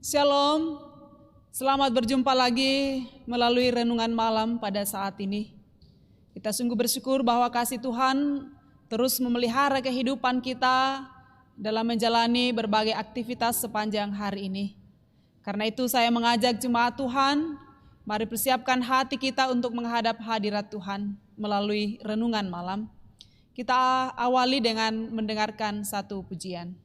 Shalom, selamat berjumpa lagi melalui renungan malam pada saat ini. Kita sungguh bersyukur bahwa kasih Tuhan terus memelihara kehidupan kita dalam menjalani berbagai aktivitas sepanjang hari ini. Karena itu saya mengajak jemaat Tuhan, mari persiapkan hati kita untuk menghadap hadirat Tuhan melalui renungan malam. Kita awali dengan mendengarkan satu pujian.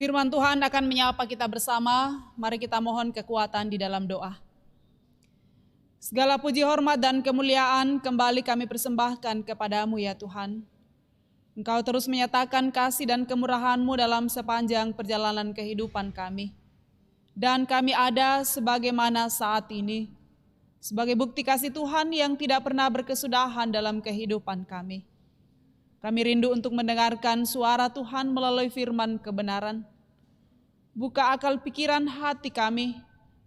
Firman Tuhan akan menyapa kita bersama, mari kita mohon kekuatan di dalam doa. Segala puji, hormat, dan kemuliaan kembali kami persembahkan kepadamu ya Tuhan. Engkau terus menyatakan kasih dan kemurahan-Mu dalam sepanjang perjalanan kehidupan kami. Dan kami ada sebagaimana saat ini, sebagai bukti kasih Tuhan yang tidak pernah berkesudahan dalam kehidupan kami. Kami rindu untuk mendengarkan suara Tuhan melalui firman kebenaran. Buka akal pikiran hati kami,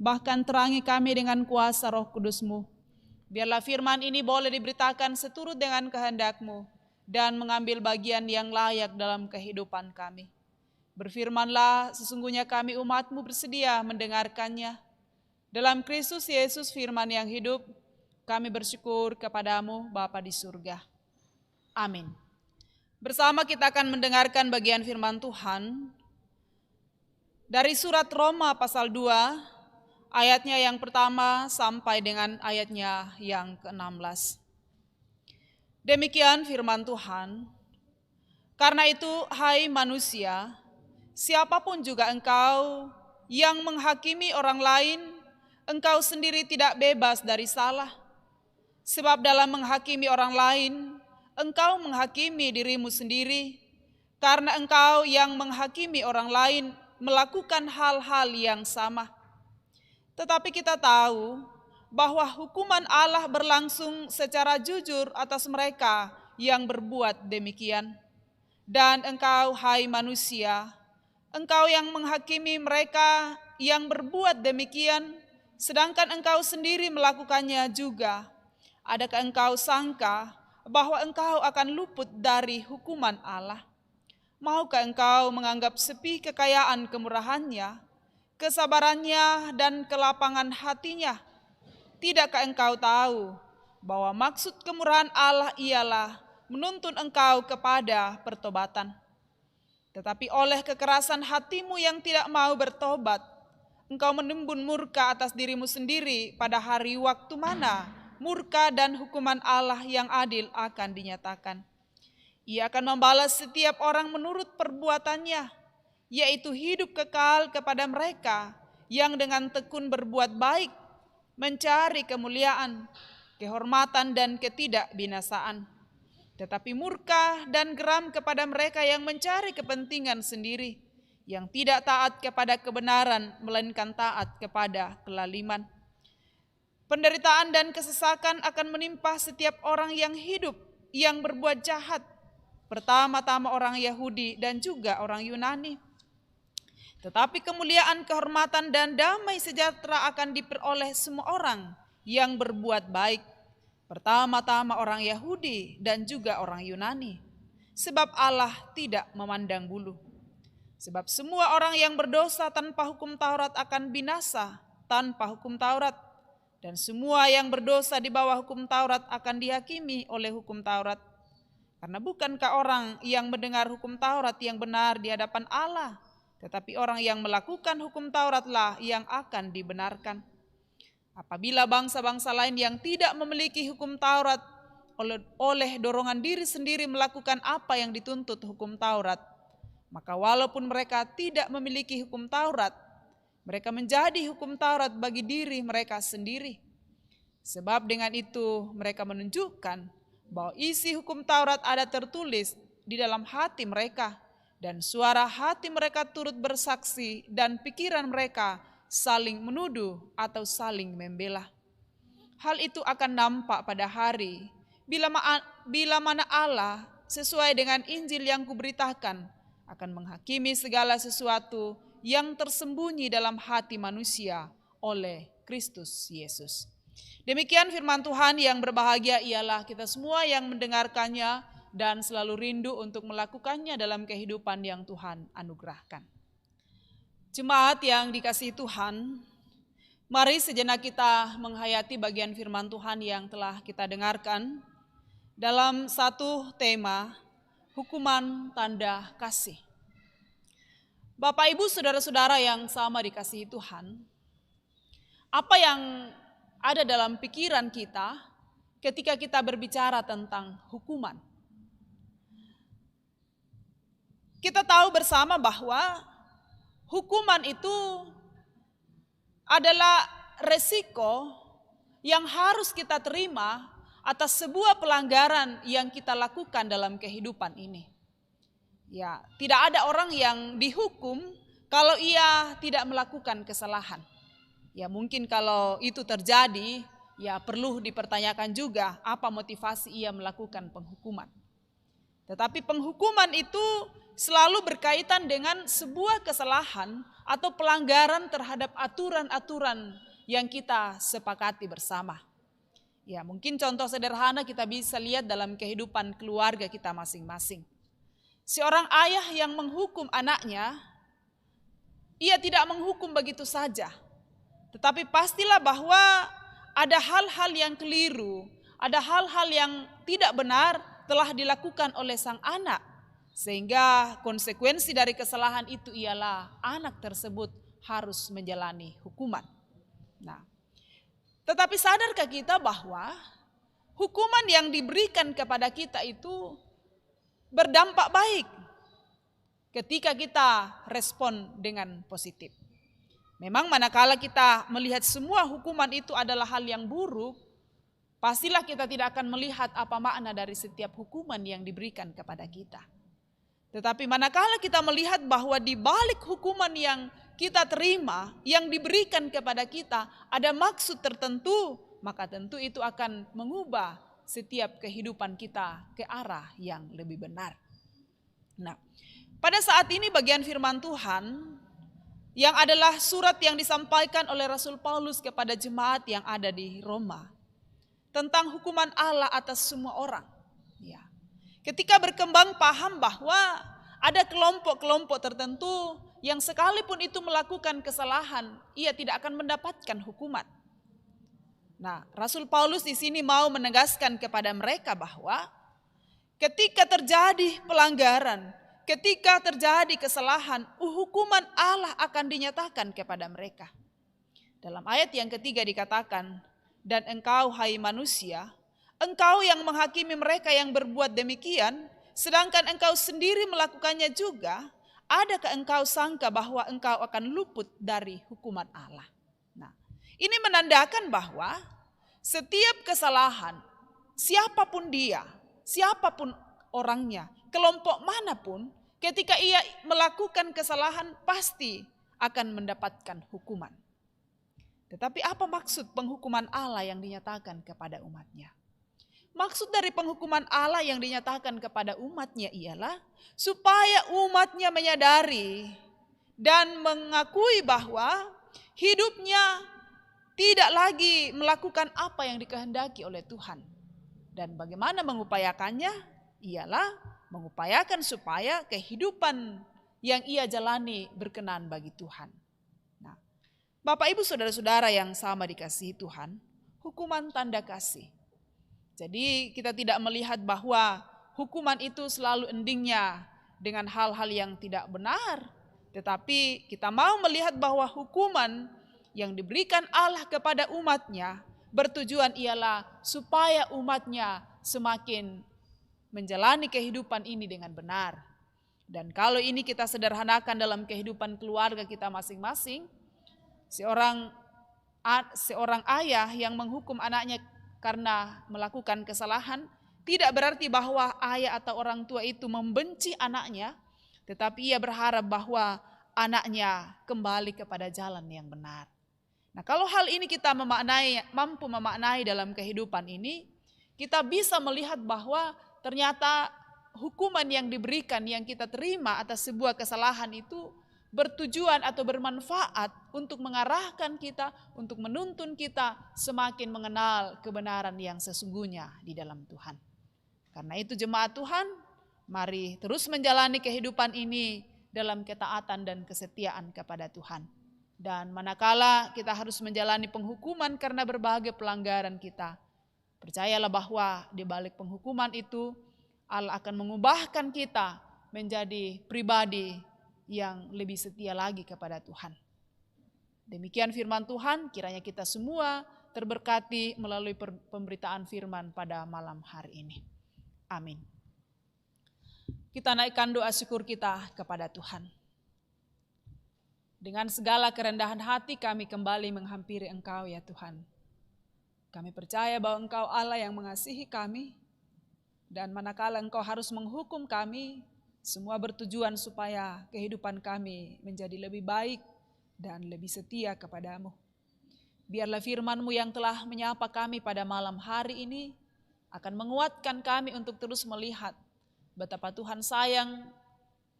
bahkan terangi kami dengan kuasa Roh Kudus-Mu. Biarlah firman ini boleh diberitakan seturut dengan kehendak-Mu dan mengambil bagian yang layak dalam kehidupan kami. Berfirmanlah, sesungguhnya kami umat-Mu bersedia mendengarkannya. Dalam Kristus Yesus firman yang hidup, kami bersyukur kepadamu Bapa di surga. Amin. Bersama kita akan mendengarkan bagian firman Tuhan dari surat Roma pasal 2, ayatnya yang pertama sampai dengan ayatnya yang ke-16. Demikian firman Tuhan. Karena itu, hai manusia, siapapun juga engkau yang menghakimi orang lain, engkau sendiri tidak bebas dari salah. Sebab dalam menghakimi orang lain, engkau menghakimi dirimu sendiri, karena engkau yang menghakimi orang lain melakukan hal-hal yang sama. Tetapi kita tahu bahwa hukuman Allah berlangsung secara jujur atas mereka yang berbuat demikian. Dan engkau, hai manusia, engkau yang menghakimi mereka yang berbuat demikian, sedangkan engkau sendiri melakukannya juga. Adakah engkau sangka bahwa engkau akan luput dari hukuman Allah? Maukah engkau menganggap sepi kekayaan kemurahannya, kesabarannya, dan kelapangan hatinya? Tidakkah engkau tahu bahwa maksud kemurahan Allah ialah menuntun engkau kepada pertobatan? Tetapi oleh kekerasan hatimu yang tidak mau bertobat, engkau menimbun murka atas dirimu sendiri pada hari waktu mana murka dan hukuman Allah yang adil akan dinyatakan. Ia akan membalas setiap orang menurut perbuatannya, yaitu hidup kekal kepada mereka yang dengan tekun berbuat baik, mencari kemuliaan, kehormatan, dan ketidakbinasaan. Tetapi murka dan geram kepada mereka yang mencari kepentingan sendiri, yang tidak taat kepada kebenaran, melainkan taat kepada kelaliman. Penderitaan dan kesesakan akan menimpa setiap orang yang hidup, yang berbuat jahat, pertama-tama orang Yahudi dan juga orang Yunani. Tetapi kemuliaan, kehormatan, dan damai sejahtera akan diperoleh semua orang yang berbuat baik, pertama-tama orang Yahudi dan juga orang Yunani. Sebab Allah tidak memandang bulu. Sebab semua orang yang berdosa tanpa hukum Taurat akan binasa tanpa hukum Taurat. Dan semua yang berdosa di bawah hukum Taurat akan dihakimi oleh hukum Taurat. Karena bukankah orang yang mendengar hukum Taurat yang benar di hadapan Allah, tetapi orang yang melakukan hukum Tauratlah yang akan dibenarkan. Apabila bangsa-bangsa lain yang tidak memiliki hukum Taurat oleh dorongan diri sendiri melakukan apa yang dituntut hukum Taurat, maka walaupun mereka tidak memiliki hukum Taurat, mereka menjadi hukum Taurat bagi diri mereka sendiri. Sebab dengan itu mereka menunjukkan bahwa isi hukum Taurat ada tertulis di dalam hati mereka, dan suara hati mereka turut bersaksi, dan pikiran mereka saling menuduh atau saling membela. Hal itu akan nampak pada hari bila mana Allah sesuai dengan Injil yang kuberitakan akan menghakimi segala sesuatu yang tersembunyi dalam hati manusia oleh Kristus Yesus. Demikian firman Tuhan. Yang berbahagia ialah kita semua yang mendengarkannya dan selalu rindu untuk melakukannya dalam kehidupan yang Tuhan anugerahkan. Jemaat yang dikasihi Tuhan, mari sejenak kita menghayati bagian firman Tuhan yang telah kita dengarkan dalam satu tema, hukuman tanda kasih. Bapak, Ibu, saudara-saudara yang sama dikasihi Tuhan, apa yang ada dalam pikiran kita ketika kita berbicara tentang hukuman? Kita tahu bersama bahwa hukuman itu adalah resiko yang harus kita terima atas sebuah pelanggaran yang kita lakukan dalam kehidupan ini. Ya, tidak ada orang yang dihukum kalau ia tidak melakukan kesalahan. Ya, mungkin kalau itu terjadi, ya perlu dipertanyakan juga apa motivasi ia melakukan penghukuman. Tetapi penghukuman itu selalu berkaitan dengan sebuah kesalahan atau pelanggaran terhadap aturan-aturan yang kita sepakati bersama. Ya, mungkin contoh sederhana kita bisa lihat dalam kehidupan keluarga kita masing-masing. Seorang ayah yang menghukum anaknya, ia tidak menghukum begitu saja. Tetapi pastilah bahwa ada hal-hal yang keliru, ada hal-hal yang tidak benar telah dilakukan oleh sang anak. Sehingga konsekuensi dari kesalahan itu ialah anak tersebut harus menjalani hukuman. Nah, tetapi sadarkah kita bahwa hukuman yang diberikan kepada kita itu berdampak baik ketika kita respon dengan positif. Memang manakala kita melihat semua hukuman itu adalah hal yang buruk, pastilah kita tidak akan melihat apa makna dari setiap hukuman yang diberikan kepada kita. Tetapi manakala kita melihat bahwa di balik hukuman yang kita terima, yang diberikan kepada kita, ada maksud tertentu, maka tentu itu akan mengubah setiap kehidupan kita ke arah yang lebih benar. Nah, pada saat ini bagian firman Tuhan yang adalah surat yang disampaikan oleh Rasul Paulus kepada jemaat yang ada di Roma tentang hukuman Allah atas semua orang. Ya. Ketika berkembang paham bahwa ada kelompok-kelompok tertentu yang sekalipun itu melakukan kesalahan, ia tidak akan mendapatkan hukuman. Nah, Rasul Paulus di sini mau menegaskan kepada mereka bahwa ketika terjadi pelanggaran, ketika terjadi kesalahan, hukuman Allah akan dinyatakan kepada mereka. Dalam ayat yang ketiga dikatakan, dan engkau hai manusia, engkau yang menghakimi mereka yang berbuat demikian, sedangkan engkau sendiri melakukannya juga, adakah engkau sangka bahwa engkau akan luput dari hukuman Allah? Nah, ini menandakan bahwa setiap kesalahan, siapapun dia, siapapun orangnya, kelompok manapun, ketika ia melakukan kesalahan pasti akan mendapatkan hukuman. Tetapi apa maksud penghukuman Allah yang dinyatakan kepada umatnya? Maksud dari penghukuman Allah yang dinyatakan kepada umatnya ialah supaya umatnya menyadari dan mengakui bahwa hidupnya tidak lagi melakukan apa yang dikehendaki oleh Tuhan. Dan bagaimana mengupayakannya? Ialah mengupayakan supaya kehidupan yang ia jalani berkenan bagi Tuhan. Nah, Bapak Ibu Saudara-saudara yang sama dikasihi Tuhan, hukuman tanda kasih. Jadi kita tidak melihat bahwa hukuman itu selalu endingnya dengan hal-hal yang tidak benar. Tetapi kita mau melihat bahwa hukuman yang diberikan Allah kepada umatnya bertujuan ialah supaya umatnya semakin menjalani kehidupan ini dengan benar. Dan kalau ini kita sederhanakan dalam kehidupan keluarga kita masing-masing, seorang ayah yang menghukum anaknya karena melakukan kesalahan, tidak berarti bahwa ayah atau orang tua itu membenci anaknya, tetapi ia berharap bahwa anaknya kembali kepada jalan yang benar. Nah, kalau hal ini kita mampu memaknai dalam kehidupan ini, kita bisa melihat bahwa ternyata hukuman yang diberikan, yang kita terima atas sebuah kesalahan itu bertujuan atau bermanfaat untuk mengarahkan kita, untuk menuntun kita semakin mengenal kebenaran yang sesungguhnya di dalam Tuhan. Karena itu jemaat Tuhan, mari terus menjalani kehidupan ini dalam ketaatan dan kesetiaan kepada Tuhan. Dan manakala kita harus menjalani penghukuman karena berbagai pelanggaran kita, percayalah bahwa di balik penghukuman itu Allah akan mengubahkan kita menjadi pribadi yang lebih setia lagi kepada Tuhan. Demikian firman Tuhan, kiranya kita semua terberkati melalui pemberitaan firman pada malam hari ini. Amin. Kita naikkan doa syukur kita kepada Tuhan. Dengan segala kerendahan hati kami kembali menghampiri Engkau ya Tuhan. Kami percaya bahwa Engkau Allah yang mengasihi kami, dan manakala Engkau harus menghukum kami, semua bertujuan supaya kehidupan kami menjadi lebih baik dan lebih setia kepadamu. Biarlah firman-Mu yang telah menyapa kami pada malam hari ini akan menguatkan kami untuk terus melihat betapa Tuhan sayang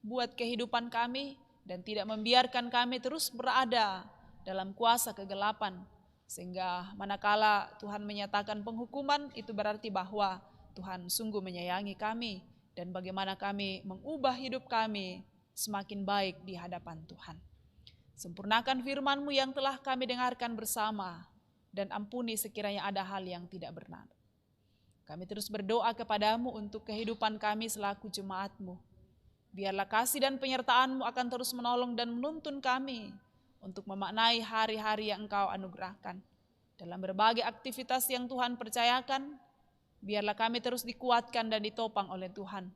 buat kehidupan kami dan tidak membiarkan kami terus berada dalam kuasa kegelapan. Sehingga manakala Tuhan menyatakan penghukuman, itu berarti bahwa Tuhan sungguh menyayangi kami. Dan bagaimana kami mengubah hidup kami semakin baik di hadapan Tuhan. Sempurnakan firman-Mu yang telah kami dengarkan bersama, dan ampuni sekiranya ada hal yang tidak benar. Kami terus berdoa kepada-Mu untuk kehidupan kami selaku jemaat-Mu. Biarlah kasih dan penyertaan-Mu akan terus menolong dan menuntun kami untuk memaknai hari-hari yang Engkau anugerahkan. Dalam berbagai aktivitas yang Tuhan percayakan, biarlah kami terus dikuatkan dan ditopang oleh Tuhan.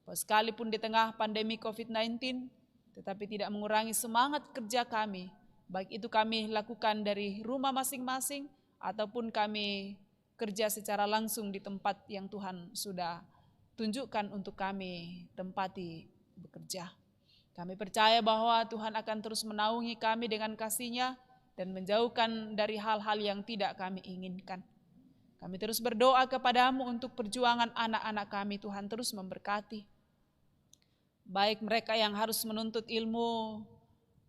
Sekalipun di tengah pandemi COVID-19, tetapi tidak mengurangi semangat kerja kami. Baik itu kami lakukan dari rumah masing-masing, ataupun kami kerja secara langsung di tempat yang Tuhan sudah tunjukkan untuk kami tempati bekerja. Kami percaya bahwa Tuhan akan terus menaungi kami dengan kasih-Nya dan menjauhkan dari hal-hal yang tidak kami inginkan. Kami terus berdoa kepadamu untuk perjuangan anak-anak kami, Tuhan terus memberkati. Baik mereka yang harus menuntut ilmu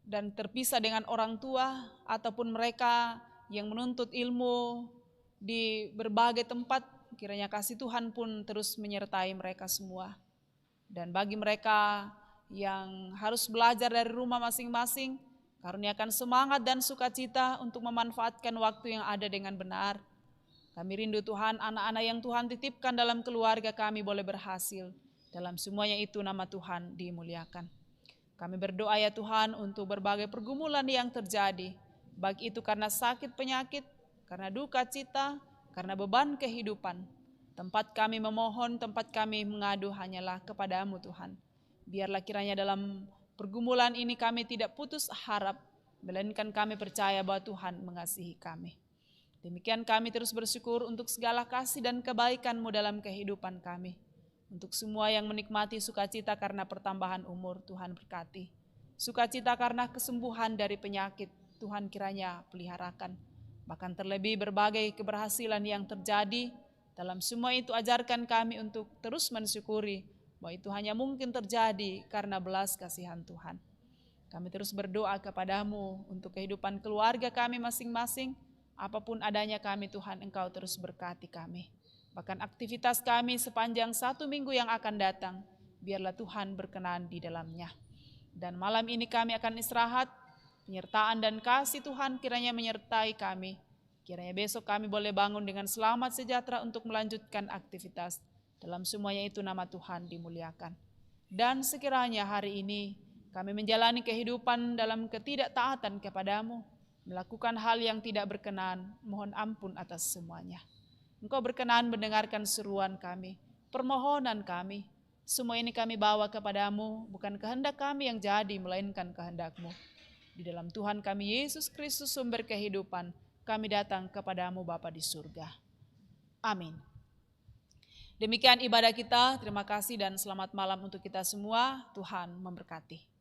dan terpisah dengan orang tua, ataupun mereka yang menuntut ilmu di berbagai tempat, kiranya kasih Tuhan pun terus menyertai mereka semua. Dan bagi mereka yang harus belajar dari rumah masing-masing, karuniakan semangat dan sukacita untuk memanfaatkan waktu yang ada dengan benar. Kami rindu Tuhan, anak-anak yang Tuhan titipkan dalam keluarga kami boleh berhasil. Dalam semuanya itu nama Tuhan dimuliakan. Kami berdoa ya Tuhan untuk berbagai pergumulan yang terjadi, baik itu karena sakit penyakit, karena duka cita, karena beban kehidupan. Tempat kami memohon, tempat kami mengadu hanyalah kepadamu Tuhan. Biarlah kiranya dalam pergumulan ini kami tidak putus harap, melainkan kami percaya bahwa Tuhan mengasihi kami. Demikian kami terus bersyukur untuk segala kasih dan kebaikan-Mu dalam kehidupan kami. Untuk semua yang menikmati sukacita karena pertambahan umur, Tuhan berkati. Sukacita karena kesembuhan dari penyakit, Tuhan kiranya peliharakan. Bahkan terlebih berbagai keberhasilan yang terjadi, dalam semua itu ajarkan kami untuk terus mensyukuri bahwa itu hanya mungkin terjadi karena belas kasihan Tuhan. Kami terus berdoa kepadamu untuk kehidupan keluarga kami masing-masing. Apapun adanya kami Tuhan, Engkau terus berkati kami. Bahkan aktivitas kami sepanjang 1 minggu yang akan datang, biarlah Tuhan berkenan di dalamnya. Dan malam ini kami akan istirahat, penyertaan dan kasih Tuhan kiranya menyertai kami. Kiranya besok kami boleh bangun dengan selamat sejahtera untuk melanjutkan aktivitas. Dalam semuanya itu nama Tuhan dimuliakan. Dan sekiranya hari ini kami menjalani kehidupan dalam ketidaktaatan kepadamu, melakukan hal yang tidak berkenan, mohon ampun atas semuanya. Engkau berkenan mendengarkan seruan kami, permohonan kami. Semua ini kami bawa kepadamu, bukan kehendak kami yang jadi, melainkan kehendak-Mu. Di dalam Tuhan kami Yesus Kristus sumber kehidupan, kami datang kepadamu Bapa di surga. Amin. Demikian ibadah kita, terima kasih dan selamat malam untuk kita semua. Tuhan memberkati.